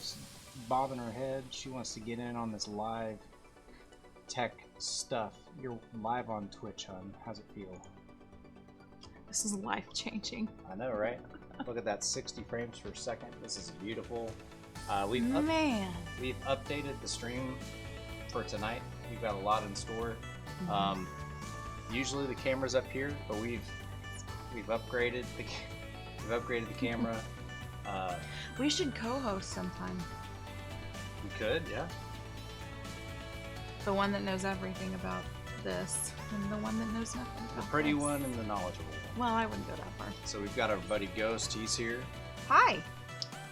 wife's bobbing her head. She wants to get in on this live tech stuff. You're live on Twitch, hon. How's it feel? This is life-changing. I know, right? Look at that 60 frames per second. This is beautiful. We've updated the stream for tonight. We've got a lot in store. Usually the camera's up here, but we've upgraded the camera. We should co-host sometime. We could, yeah. The one that knows everything about this, and the one that knows nothing about The pretty this. one and the knowledgeable one. Well, I wouldn't go that far. So we've got our buddy Ghost. He's here. Hi.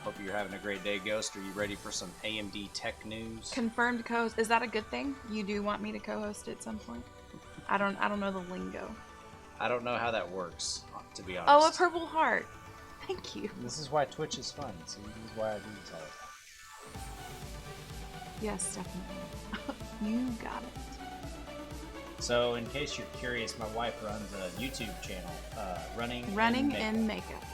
Hope you're having a great day, Ghost. Are you ready for some AMD tech news? Confirmed co-host. Is that a good thing? You do want me to co-host at some point? I don't know the lingo. I don't know how that works, to be honest. Oh, a purple heart. Thank you. This is why Twitch is fun. See, this is why I do this all the time. Yes, definitely. You got it. So, in case you're curious, my wife runs a YouTube channel, Running in Makeup.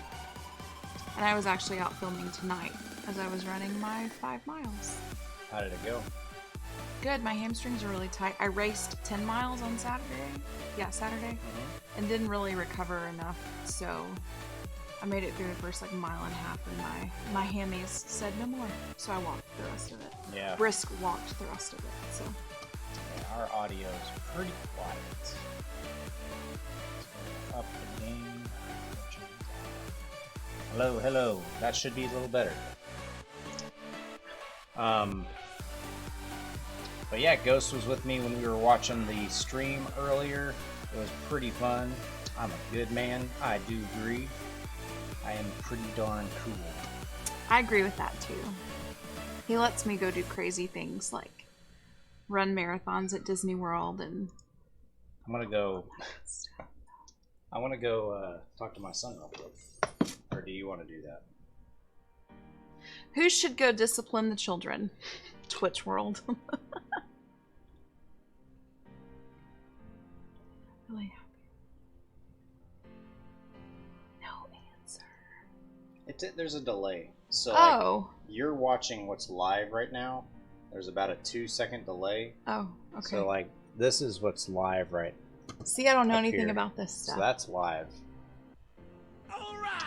And I was actually out filming tonight as I was running my 5 miles. How did it go? Good. My hamstrings are really tight. I raced 10 miles on Saturday. Yeah, Saturday. And didn't really recover enough, so I made it through the first mile and a half, and my hammies said no more, so I walked the rest of it. Yeah. Brisk walked the rest of it. So. Yeah, our audio is pretty quiet. Up the gain. Hello, hello. That should be a little better. But yeah, Ghost was with me when we were watching the stream earlier. It was pretty fun. I'm a good man. I do agree. I am pretty darn cool. I agree with that too. He lets me go do crazy things like run marathons at Disney World, and I want to go talk to my son real quick. Or do you want to do that? Who should go discipline the children? Twitch World. Really happy. No answer. There's a delay. So like, you're watching what's live right now. There's about a 2-second delay. Oh, okay. So this is what's live right. See, I don't know anything here. about this stuff. So that's live.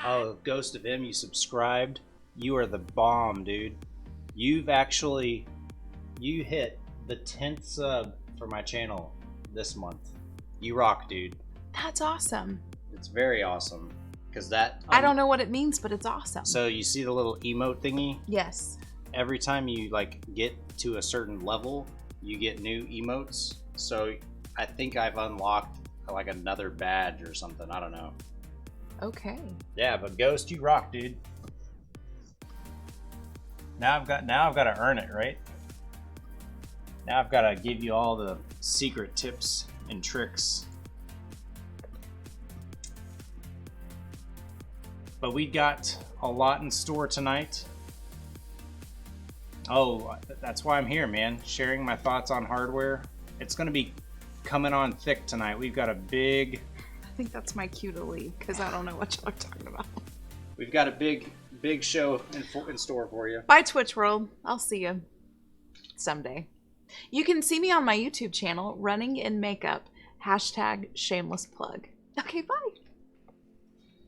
Oh, Ghost of M, you subscribed. You are the bomb, dude. You hit the 10th sub for my channel this month. You rock, dude. That's awesome. It's very awesome. Because that... I don't know what it means, but it's awesome. So you see the little emote thingy? Yes. Every time you get to a certain level, you get new emotes. So I think I've unlocked another badge or something. I don't know. Okay. Yeah, but Ghost, you rock, dude. Now I've got to earn it, right? Now I've got to give you all the secret tips and tricks. But we got a lot in store tonight. Oh, that's why I'm here, man. Sharing my thoughts on hardware. It's going to be coming on thick tonight. We've got a big... I think that's my cue to leave, because I don't know what y'all are talking about. We've got a big show in store for you. Bye, Twitch World. I'll see you someday. You can see me on my YouTube channel, Running in Makeup. #shameless plug. Okay, bye.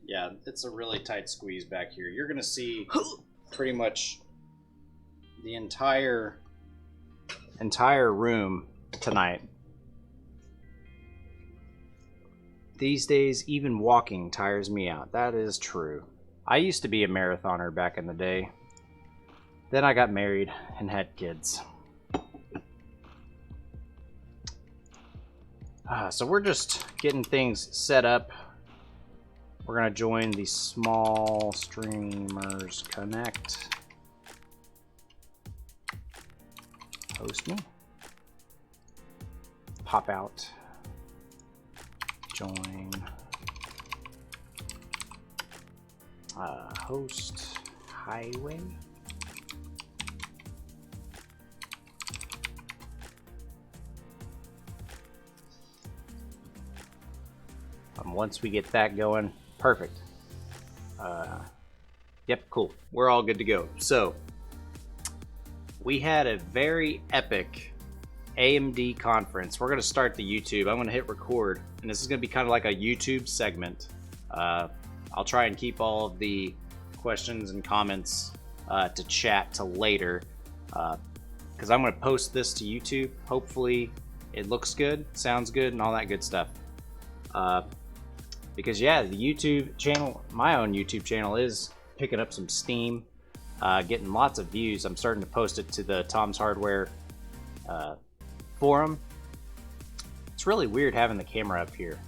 Yeah, it's a really tight squeeze back here. You're going to see pretty much the entire room tonight. These days, even walking tires me out. That is true. I used to be a marathoner back in the day. Then I got married and had kids. So we're just getting things set up. We're going to join the Small Streamers Connect. Host me. Pop out. Join. Host highway. Once we get that going, perfect. Yep, cool. We're all good to go. So, we had a very epic AMD conference. We're going to start the YouTube. I'm going to hit record, and this is going to be kind of like a YouTube segment. I'll try and keep all of the questions and comments to chat to later, because I'm going to post this to YouTube. Hopefully it looks good, sounds good, and all that good stuff. Because yeah, the YouTube channel, my own YouTube channel, is picking up some steam, getting lots of views. I'm starting to post it to the Tom's Hardware forum. It's really weird having the camera up here,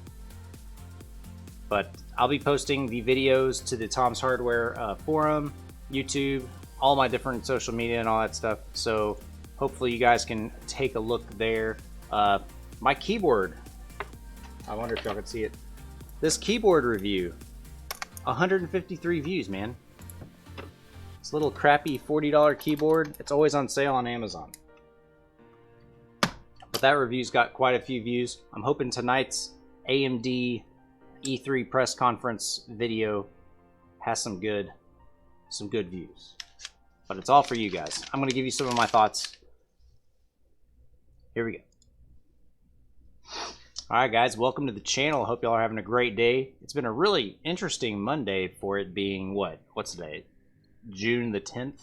but I'll be posting the videos to the Tom's Hardware forum, YouTube, all my different social media and all that stuff. So hopefully you guys can take a look there. My keyboard, I wonder if y'all can see it. This keyboard review, 153 views, man. This little crappy $40 keyboard, it's always on sale on Amazon. But that review's got quite a few views. I'm hoping tonight's AMD E3 press conference video has some good views. But it's all for you guys. I'm going to give you some of my thoughts. Here we go. Alright guys, welcome to the channel. Hope y'all are having a great day. It's been a really interesting Monday for it being, what's today? June the 10th.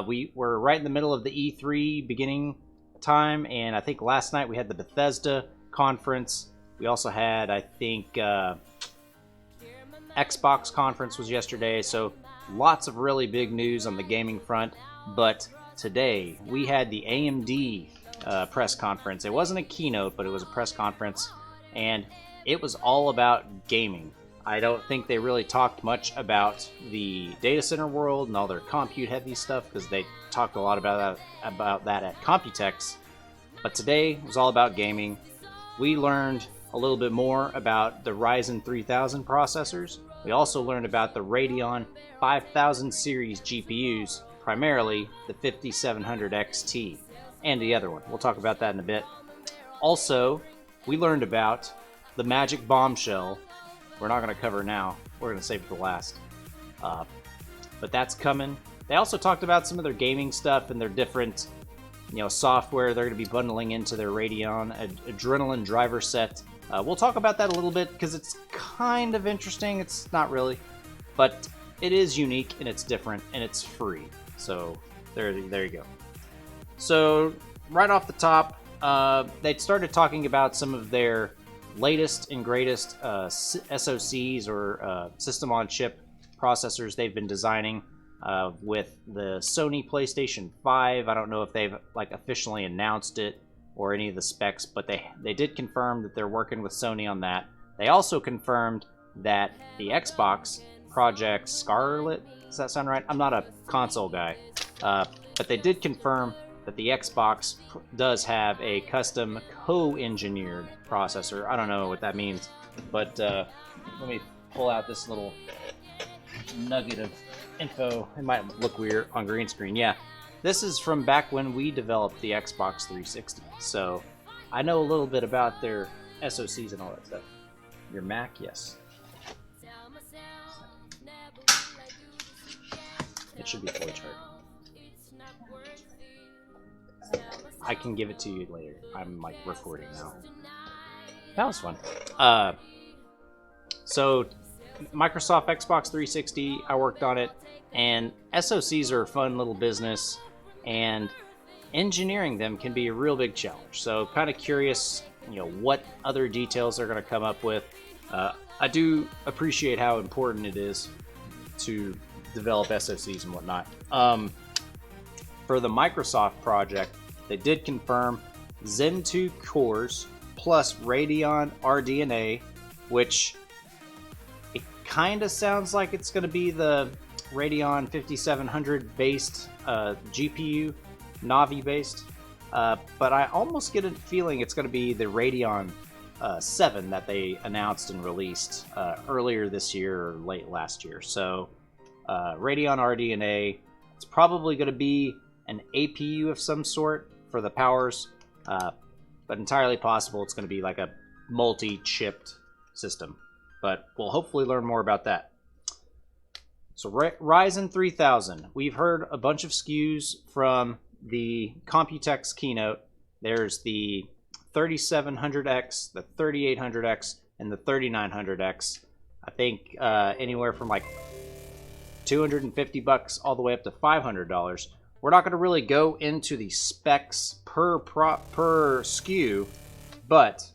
We were right in the middle of the E3 beginning time, and I think last night we had the Bethesda conference. We also had, I think, Xbox conference was yesterday, so lots of really big news on the gaming front. But today we had the AMD press conference. It wasn't a keynote, but it was a press conference, and it was all about gaming. I don't think they really talked much about the data center world and all their compute heavy stuff, because they talked a lot about that at Computex. But today was all about gaming. We learned a little bit more about the Ryzen 3000 processors. We also learned about the Radeon 5000 series GPUs, primarily the 5700 XT and the other one. We'll talk about that in a bit. Also, we learned about the magic bombshell. We're not going to cover now. We're going to save it for last. But that's coming. They also talked about some of their gaming stuff and their different, software they're going to be bundling into their Radeon Adrenaline driver set. We'll talk about that a little bit because it's kind of interesting. It's not really, but it is unique and it's different and it's free. So there you go. So right off the top, they started talking about some of their latest and greatest SoCs or system on chip processors they've been designing with the Sony PlayStation 5. I don't know if they've officially announced it or any of the specs, but they did confirm that they're working with Sony on that. They also confirmed that the Xbox Project Scarlet, does that sound right? I'm not a console guy, but they did confirm that the Xbox does have a custom co-engineered processor. I don't know what that means, but let me pull out this little nugget of info. It might look weird on green screen. Yeah, this is from back when we developed the Xbox 360, so I know a little bit about their SoCs and all that stuff. Your Mac, yes. It should be fully charged. I can give it to you later. I'm recording now. That was fun. So Microsoft Xbox 360, I worked on it, and SoCs are a fun little business, and engineering them can be a real big challenge. So kind of curious, what other details they're going to come up with. I do appreciate how important it is to develop SoCs and whatnot. For the Microsoft project, they did confirm Zen 2 cores plus Radeon RDNA, which it kind of sounds like it's going to be the Radeon 5700 based GPU, Navi based, but I almost get a feeling it's going to be the Radeon 7 that they announced and released earlier this year or late last year. So Radeon RDNA, it's probably going to be an APU of some sort for the powers, but entirely possible it's going to be like a multi-chipped system. But we'll hopefully learn more about that. So Ryzen 3000, we've heard a bunch of SKUs from the Computex keynote, there's the 3700X, the 3800X, and the 3900X. I think anywhere from like $250 all the way up to $500. We're not going to really go into the specs per SKU, but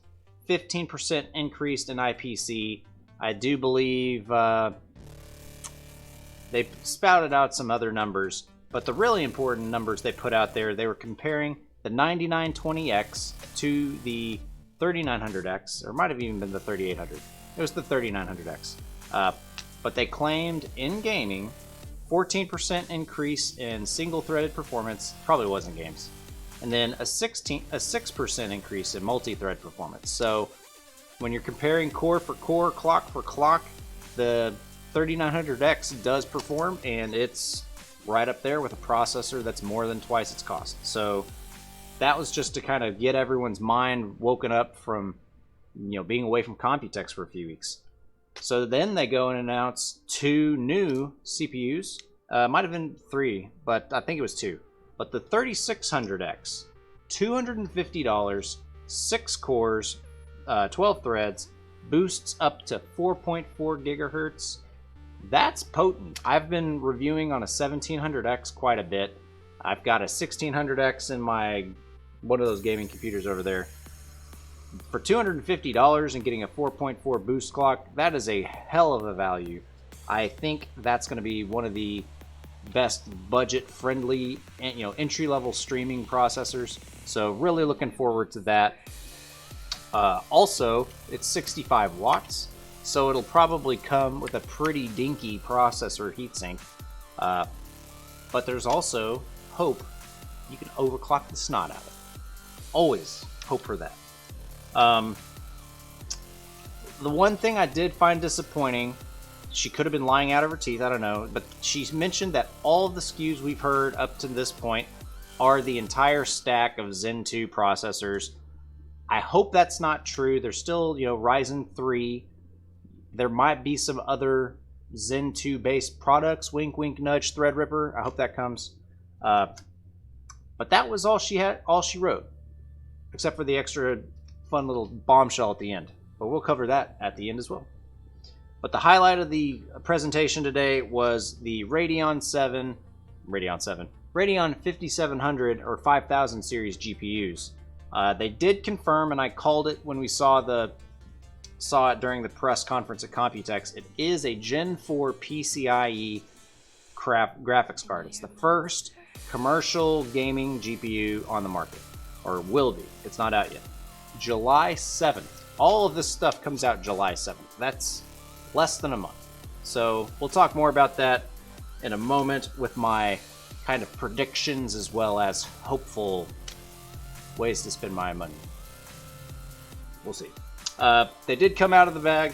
15% increase in IPC. I do believe they spouted out some other numbers, but the really important numbers they put out there, they were comparing the 9920X to the 3900X, or it might have even been the 3800. It was the 3900X. But they claimed in gaming 14% increase in single-threaded performance, probably wasn't games, and then a 6% increase in multi-thread performance. So when you're comparing core for core, clock for clock, the 3900X does perform, and it's right up there with a processor that's more than twice its cost. So that was just to kind of get everyone's mind woken up from, you know, being away from Computex for a few weeks. So then they go and announce 2 new CPUs. Might have been 3, but I think it was 2. But the 3600X, $250, 6 cores, 12 threads, boosts up to 4.4 gigahertz. That's potent. I've been reviewing on a 1700X quite a bit. I've got a 1600X in my one of those gaming computers over there. For $250 and getting a 4.4 boost clock, that is a hell of a value. I think that's going to be one of the best budget-friendly, you know, entry-level streaming processors. So really looking forward to that. Also, it's 65 watts, so it'll probably come with a pretty dinky processor heatsink. But there's also hope you can overclock the snot out of it. Always hope for that. The one thing I did find disappointing, she could have been lying out of her teeth, I don't know, but she mentioned that all of the SKUs we've heard up to this point are the entire stack of Zen 2 processors. I hope that's not true. There's still, you know, Ryzen 3. There might be some other Zen 2 based products, wink wink nudge, Threadripper. I hope that comes. But that was all she wrote, except for the extra fun little bombshell at the end. But we'll cover that at the end as well. But the highlight of the presentation today was the Radeon 5700 or 5000 series GPUs. They did confirm, and I called it when we saw it during the press conference at Computex. It is a Gen 4 PCIe graphics card. It's the first commercial gaming GPU on the market, or will be. It's not out yet. July 7th. All of this stuff comes out July 7th. That's less than a month. So we'll talk more about that in a moment with my kind of predictions as well as hopeful ways to spend my money. We'll see. They did come out of the bag.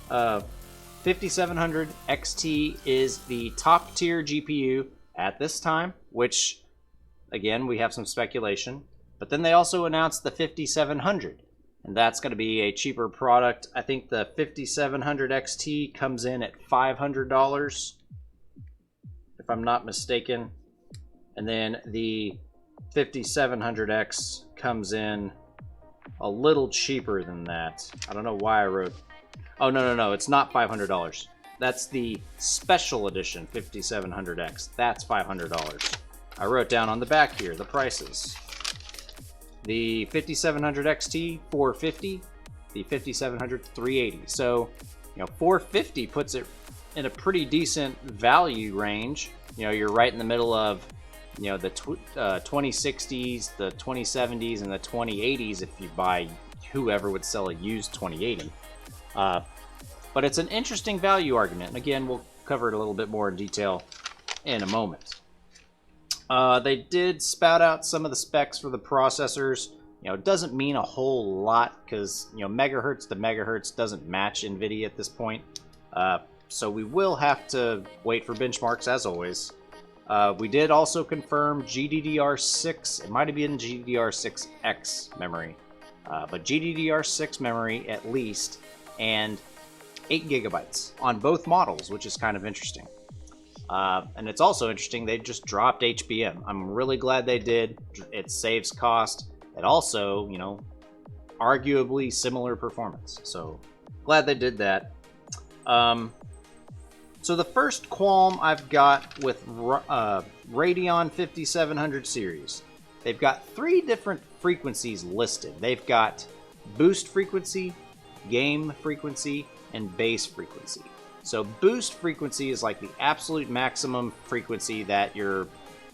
5700 XT is the top tier GPU at this time, which again, we have some speculation. But then they also announced the 5700, and that's going to be a cheaper product. I think the 5700 XT comes in at $500, if I'm not mistaken. And then the 5700X comes in a little cheaper than that. I don't know why I wrote... Oh, no, it's not $500. That's the special edition 5700X. That's $500. I wrote down on the back here the prices. The 5700 XT, $450. The 5700, $380. So, you know, $450 puts it in a pretty decent value range. You know, you're right in the middle of, you know, the 2060s, the 2070s, and the 2080s if you buy whoever would sell a used 2080. But it's an interesting value argument. And again, we'll cover it a little bit more in detail in a moment. They did spout out some of the specs for the processors. You know, it doesn't mean a whole lot because, you know, megahertz to megahertz doesn't match NVIDIA at this point. So we will have to wait for benchmarks as always. We did also confirm GDDR6. It might have been GDDR6X memory. But GDDR6 memory at least, and 8 gigabytes on both models, which is kind of interesting. And it's also interesting, they just dropped HBM. I'm really glad they did. It saves cost. It also, you know, arguably similar performance. So glad they did that. So the first qualm I've got with Radeon 5700 series, they've got 3 different frequencies listed. They've got boost frequency, game frequency, and base frequency. So boost frequency is like the absolute maximum frequency that your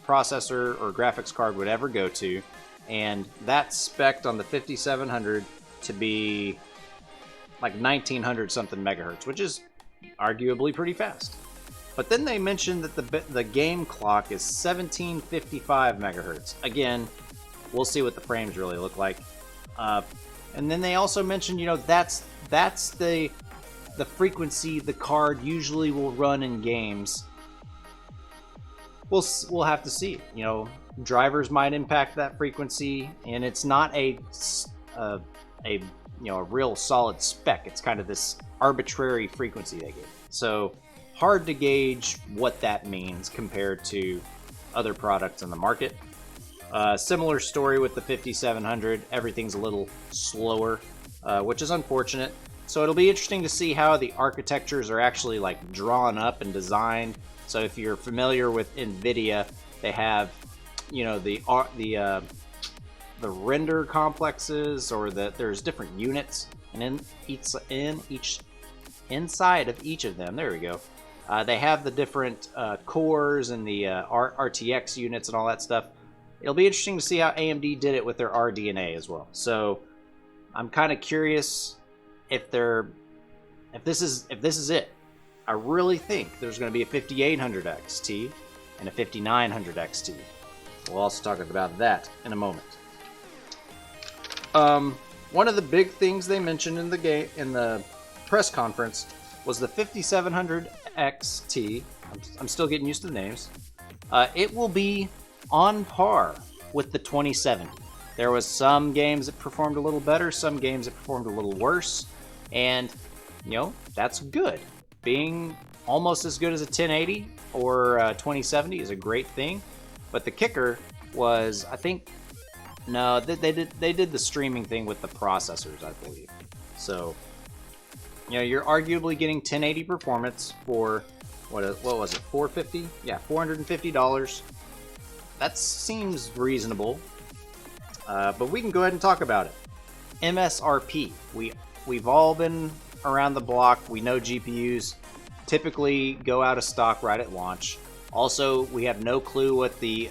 processor or graphics card would ever go to, and that's spec'd on the 5700 to be like 1900 something megahertz, which is arguably pretty fast. But then they mentioned that the game clock is 1755 megahertz. Again, we'll see what the frames really look like. And then they also mentioned, you know, that's the frequency the card usually will run in games. We'll have to see. You know, drivers might impact that frequency, and it's not a real solid spec. It's kind of this arbitrary frequency they give. So hard to gauge what that means compared to other products in the market. Similar story with the 5700. Everything's a little slower, which is unfortunate. So it'll be interesting to see how the architectures are actually like drawn up and designed. So if you're familiar with NVIDIA, they have, you know, the render complexes, or there's different units, and inside of each of them, there we go. They have the different cores and the RTX units and all that stuff. It'll be interesting to see how AMD did it with their RDNA as well. So I'm kind of curious if this is it. I really think there's going to be a 5800 XT and a 5900 XT. We'll also talk about that in a moment. One of the big things they mentioned in the press conference was the 5700 XT. I'm still getting used to the names. It will be on par with the 2070. There was some games that performed a little better, some games that performed a little worse, and you know, that's good. Being almost as good as a 1080 or 2070 is a great thing, but the kicker was, I think, no, they did the streaming thing with the processors, I believe. So, you know, you're arguably getting 1080 performance for what was it, $450? Yeah, $450. That seems reasonable, but we can go ahead and talk about it. MSRP. We've all been around the block. We know GPUs typically go out of stock right at launch. Also, we have no clue what the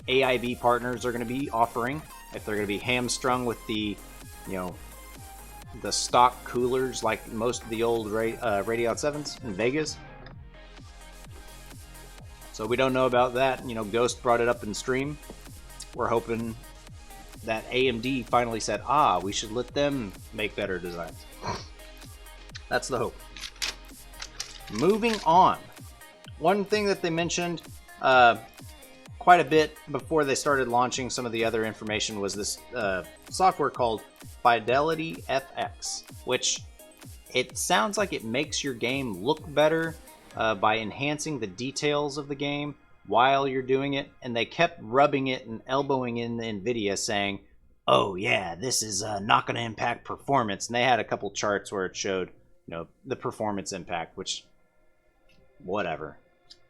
AIB partners are going to be offering. If they're going to be hamstrung with the, you know, the stock coolers like most of the old Radeon 7s and Vegas. So we don't know about that. You know, Ghost brought it up in stream. We're hoping that AMD finally said, we should let them make better designs. That's the hope. Moving on. One thing that they mentioned quite a bit before they started launching some of the other information was this software called Fidelity FX, which it sounds like it makes your game look better by enhancing the details of the game while you're doing it. And they kept rubbing it and elbowing in the NVIDIA saying, oh yeah, this is not going to impact performance. And they had a couple charts where it showed, you know, the performance impact, which, whatever.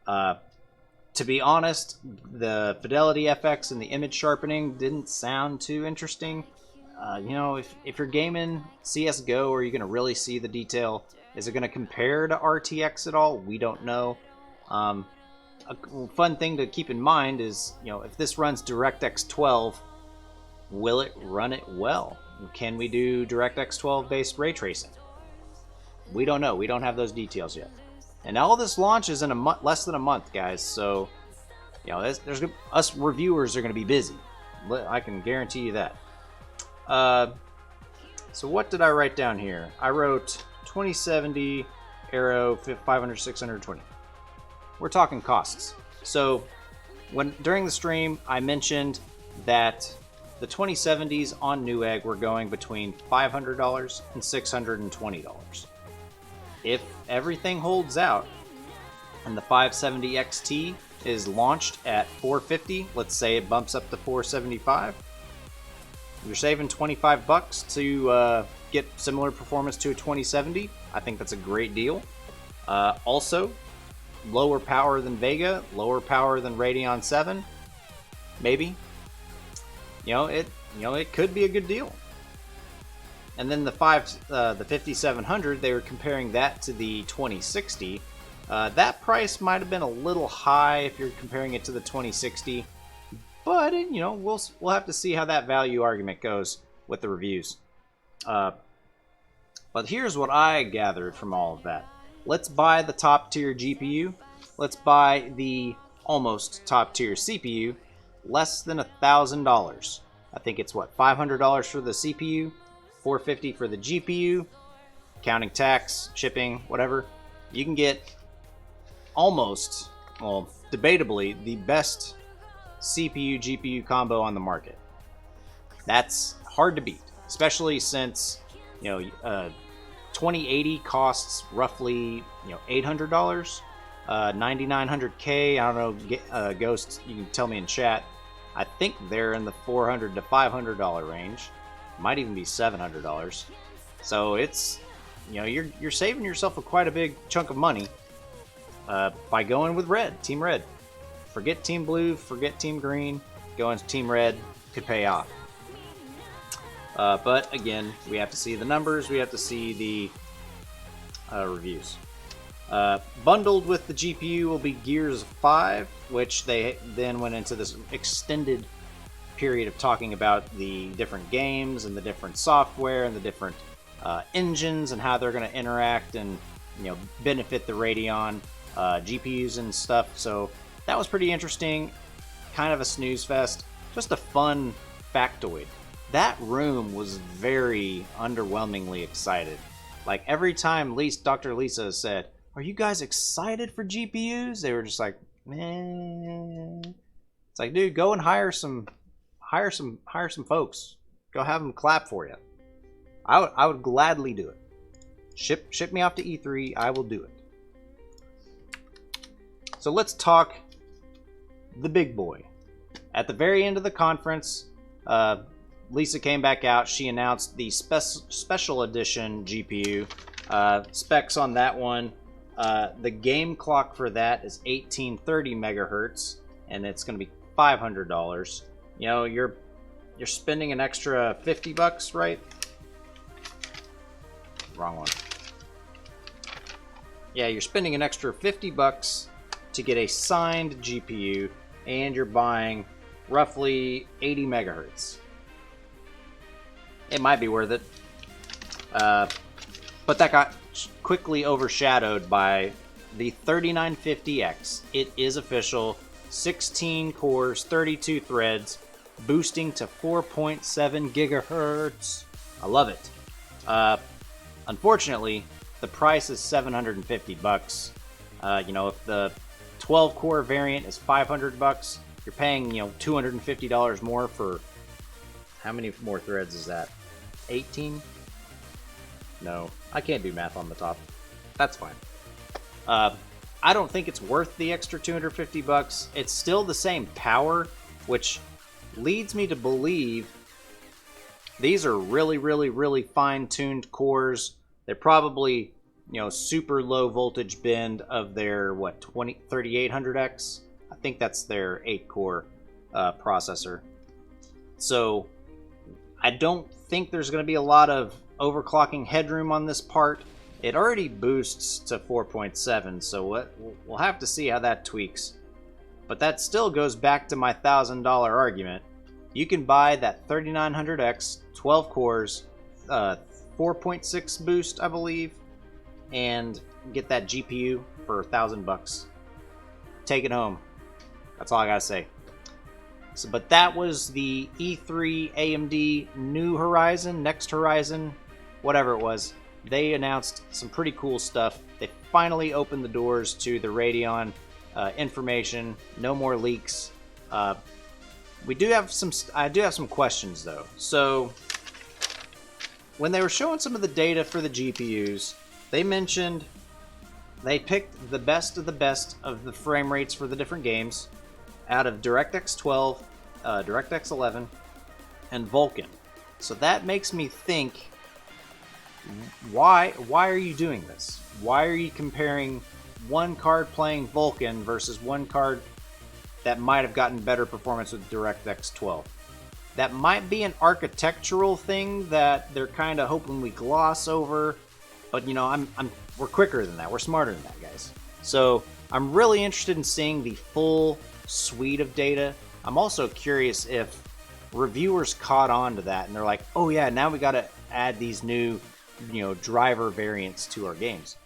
To be honest, the Fidelity FX and the image sharpening didn't sound too interesting. You know, if you're gaming CSGO, are you going to really see the detail? Is it going to compare to RTX at all? We don't know. A fun thing to keep in mind is, you know, if this runs DirectX 12, will it run it well? Can we do DirectX 12 based ray tracing? We don't know. We don't have those details yet. And all this launches in less than a month, guys. So, you know, us reviewers are going to be busy. I can guarantee you that. So what did I write down here? I wrote 2070 Aero 500 620. We're talking costs. So during the stream, I mentioned that the 2070s on Newegg were going between $500 and $620. If everything holds out, and the 570 XT is launched at $450. Let's say it bumps up to $475. You're saving 25 bucks to get similar performance to a 2070. I think that's a great deal. Also, lower power than Vega, lower power than Radeon 7, maybe. It could be a good deal. And then the 5700, they were comparing that to the 2060. That price might have been a little high if you're comparing it to the 2060, but we'll have to see how that value argument goes with the reviews. But here's what I gathered from all of that. Let's buy the top tier GPU. Let's buy the almost top tier CPU. Less than $1,000. I think it's what, $500 for the CPU, $450 for the GPU, counting tax, shipping, whatever. You can get almost, well, debatably, the best CPU GPU combo on the market. That's hard to beat, especially since 2080 costs roughly $800, 9900K. I don't know, Ghost, you can tell me in chat. I think they're in the $400 to $500 range. Might even be $700. So it's you're saving yourself quite a big chunk of money by going with red, Team Red. Forget Team Blue, forget Team Green. Going to Team Red could pay off. But again, we have to see the numbers. We have to see the reviews. Bundled with the GPU will be Gears 5, which they then went into this extended period of talking about the different games and the different software and the different engines and how they're going to interact and benefit the Radeon GPUs and stuff. So that was pretty interesting. Kind of a snooze fest. Just a fun factoid. That room was very underwhelmingly excited. Like every time Dr. Lisa said, "Are you guys excited for GPUs?" They were just like, "Man." It's like, dude, go and hire some folks. Go have them clap for you. I would gladly do it. Ship me off to E3. I will do it. So let's talk the big boy. At the very end of the conference, Lisa came back out. She announced the special edition GPU. Specs on that one. The game clock for that is 1830 megahertz, and it's going to be $500. You're spending an extra 50 bucks, right? Wrong one. Yeah, you're spending an extra 50 bucks to get a signed GPU, and you're buying roughly 80 megahertz. It might be worth it. But that got quickly overshadowed by the 3950X. It is official. 16 cores, 32 threads, boosting to 4.7 gigahertz. I love it. Unfortunately, the price is 750 bucks. If the 12 core variant is 500 bucks, you're paying, $250 more for how many more threads is that? 18? No, I can't do math on the top. That's fine. I don't think it's worth the extra 250 bucks. It's still the same power, which leads me to believe these are really, really, really fine-tuned cores. They're probably, super low voltage bend of their 3800X. I think that's their 8-core processor. So I don't think there's going to be a lot of overclocking headroom on this part. It already boosts to 4.7, so we'll have to see how that tweaks. But that still goes back to my $1,000 argument. You can buy that 3900X, 12 cores, 4.6 boost, I believe, and get that GPU for $1,000. Take it home. That's all I gotta say. So, but that was the E3 AMD New Horizon, Next Horizon, whatever it was. They announced some pretty cool stuff. They finally opened the doors to the Radeon information. No more leaks. I do have some questions though. So when they were showing some of the data for the GPUs, they mentioned they picked the best of the frame rates for the different games out of DirectX 12, DirectX 11, and Vulkan. So that makes me think, why are you doing this? Why are you comparing one card playing Vulkan versus one card that might have gotten better performance with DirectX 12? That might be an architectural thing that they're kind of hoping we gloss over, but you know, we're quicker than that. We're smarter than that, guys. So I'm really interested in seeing the full suite of data. I'm also curious if reviewers caught on to that and they're like, oh yeah, now we got to add these new, you know, driver variants to our games.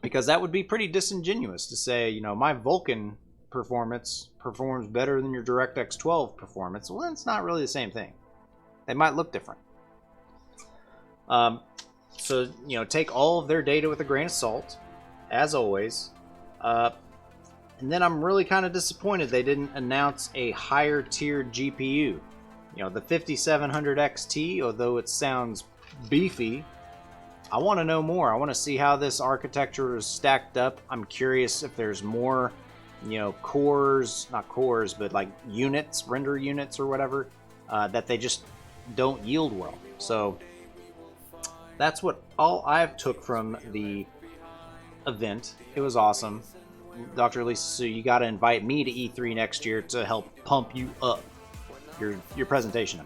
Because that would be pretty disingenuous to say, you know, my Vulkan performance performs better than your DirectX 12 performance. Well, it's not really the same thing. They might look different. So, you know, take all of their data with a grain of salt, as always. And then I'm really kind of disappointed they didn't announce a higher tiered GPU. You know, the 5700 XT, although it sounds beefy, I want to know more. I want to see how this architecture is stacked up. I'm curious if there's more, you know, not cores, but like units, render units or whatever, that they just don't yield well. So that's what all I've took from the event. It was awesome. Dr. Lisa, so you got to invite me to E3 next year to help pump you up, your presentation.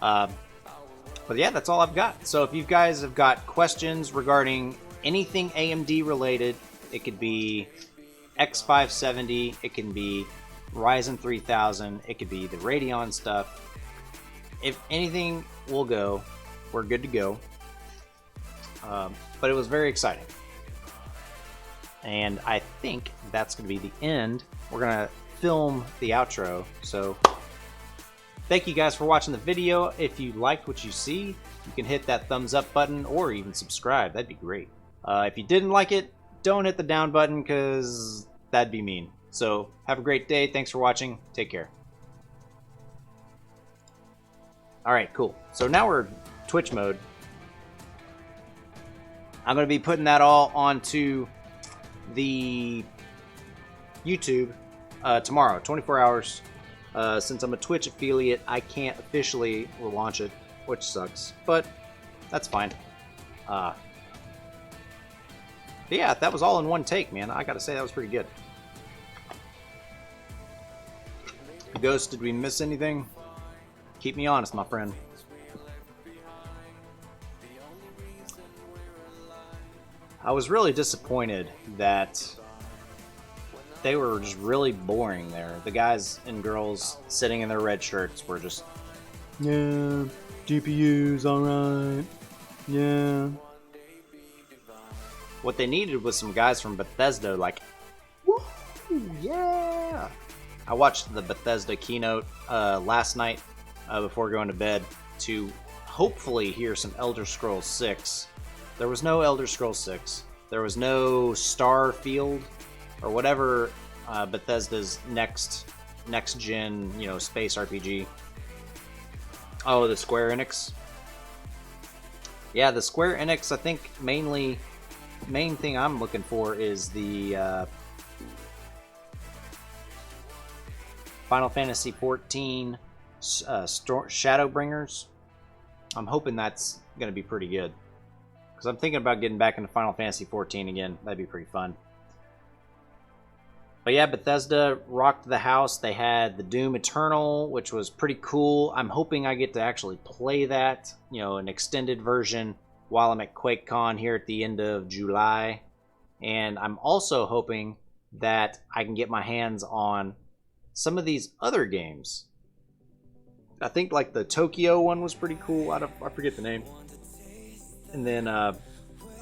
But yeah, that's all I've got. So if you guys have got questions regarding anything AMD related, it could be X470, it can be Ryzen 3000, it could be the Radeon stuff. If anything will go, we're good to go. But it was very exciting. And I think that's going to be the end. We're going to film the outro. So thank you guys for watching the video. If you liked what you see, you can hit that thumbs up button or even subscribe. That'd be great. If you didn't like it, don't hit the down button because that'd be mean. So have a great day. Thanks for watching. Take care. All right, cool. So now we're Twitch mode. I'm going to be putting that all onto the YouTube tomorrow, 24 hours. Since I'm a Twitch affiliate, I can't officially launch it, which sucks, but that's fine. Yeah, that was all in one take, man. I gotta say, that was pretty good. Ghost, did we miss anything? Keep me honest, my friend. I was really disappointed that they were just really boring there. The guys and girls sitting in their red shirts were just, yeah, GPU's alright, yeah. What they needed was some guys from Bethesda like, woo, yeah. I watched the Bethesda keynote last night before going to bed to hopefully hear some Elder Scrolls 6. There was no Elder Scrolls 6. There was no Starfield or whatever Bethesda's next gen, you know, space RPG. Oh, the Square Enix. Yeah, the Square Enix. I think main thing I'm looking for is the Final Fantasy 14 Shadowbringers. I'm hoping that's going to be pretty good. Because I'm thinking about getting back into Final Fantasy 14 again. That'd be pretty fun. But yeah, Bethesda rocked the house. They had the Doom Eternal, which was pretty cool. I'm hoping I get to actually play that, you know, an extended version while I'm at QuakeCon here at the end of July. And I'm also hoping that I can get my hands on some of these other games. I think like the Tokyo one was pretty cool. I forget the name. And then I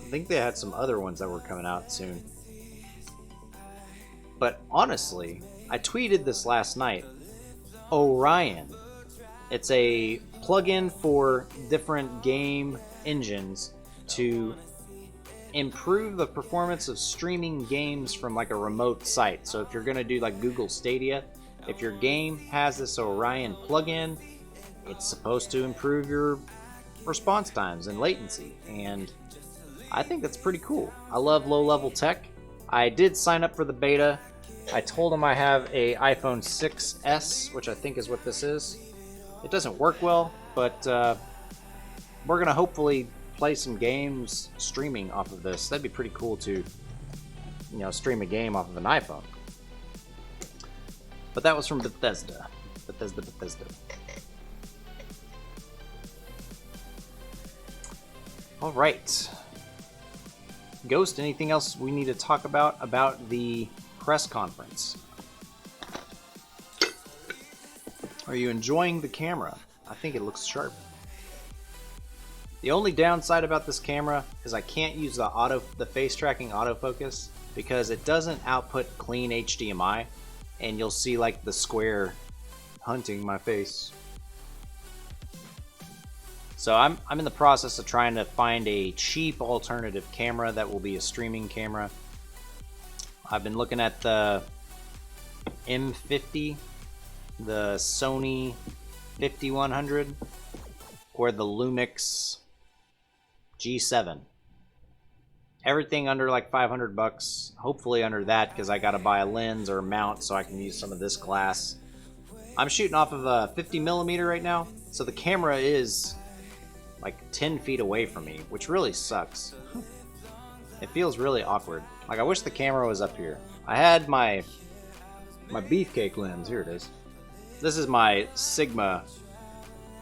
think they had some other ones that were coming out soon. But honestly, I tweeted this last night. Orion. It's a plugin for different game engines to improve the performance of streaming games from like a remote site. So if you're going to do like Google Stadia, if your game has this Orion plugin, it's supposed to improve your response times and latency. And I think that's pretty cool. I love low-level tech. I did sign up for the beta. I told them I have a iPhone 6s, which I think is what this is. It doesn't work well, but we're gonna hopefully play some games streaming off of this. That'd be pretty cool to, you know, stream a game off of an iPhone. But that was from Bethesda. Bethesda. All right. Ghost, anything else we need to talk about the press conference? Are you enjoying the camera? I think it looks sharp. The only downside about this camera is I can't use the face tracking autofocus because it doesn't output clean HDMI, and you'll see like the square hunting my face. So I'm in the process of trying to find a cheap alternative camera that will be a streaming camera. I've been looking at the M50, the Sony 5100, or the Lumix G7. Everything under like 500 bucks, hopefully under that, because I gotta buy a lens or a mount so I can use some of this glass. I'm shooting off of a 50mm right now, so the camera is like 10 feet away from me, which really sucks. It feels really awkward. Like, I wish the camera was up here. I had my beefcake lens. Here it is. This is my Sigma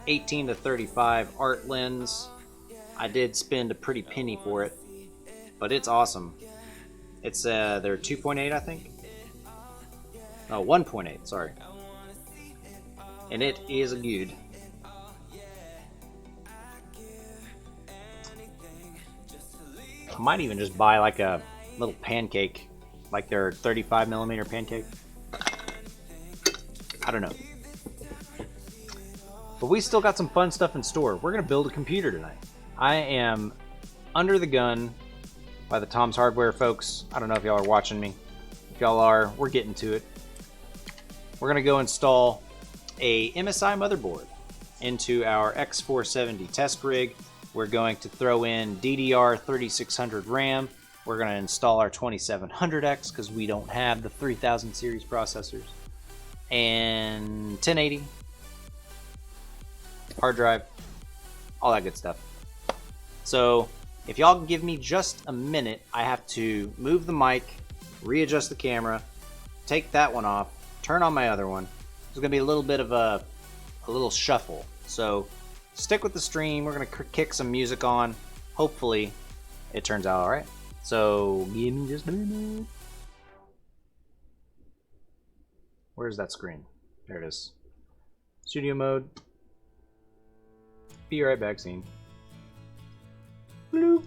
18-35 art lens. I did spend a pretty penny for it, but it's awesome. It's they're 2.8, I think. Oh, 1.8, sorry. And it is good. I might even just buy like a little pancake, like their 35mm pancake. I don't know. But we still got some fun stuff in store. We're gonna build a computer tonight. I am under the gun by the Tom's Hardware folks. I don't know if y'all are watching me. If y'all are, we're getting to it. We're gonna go install a MSI motherboard into our X470 test rig. We're going to throw in DDR 3600 RAM. We're going to install our 2700X because we don't have the 3000 series processors. And 1080. Hard drive. All that good stuff. So if y'all can give me just a minute, I have to move the mic, readjust the camera, take that one off, turn on my other one. There's going to be a little bit of a little shuffle. So stick with the stream. We're going to kick some music on. Hopefully it turns out all right. So give me just a minute. Where's that screen? There it is. Studio mode. Be right back, scene. Bloop.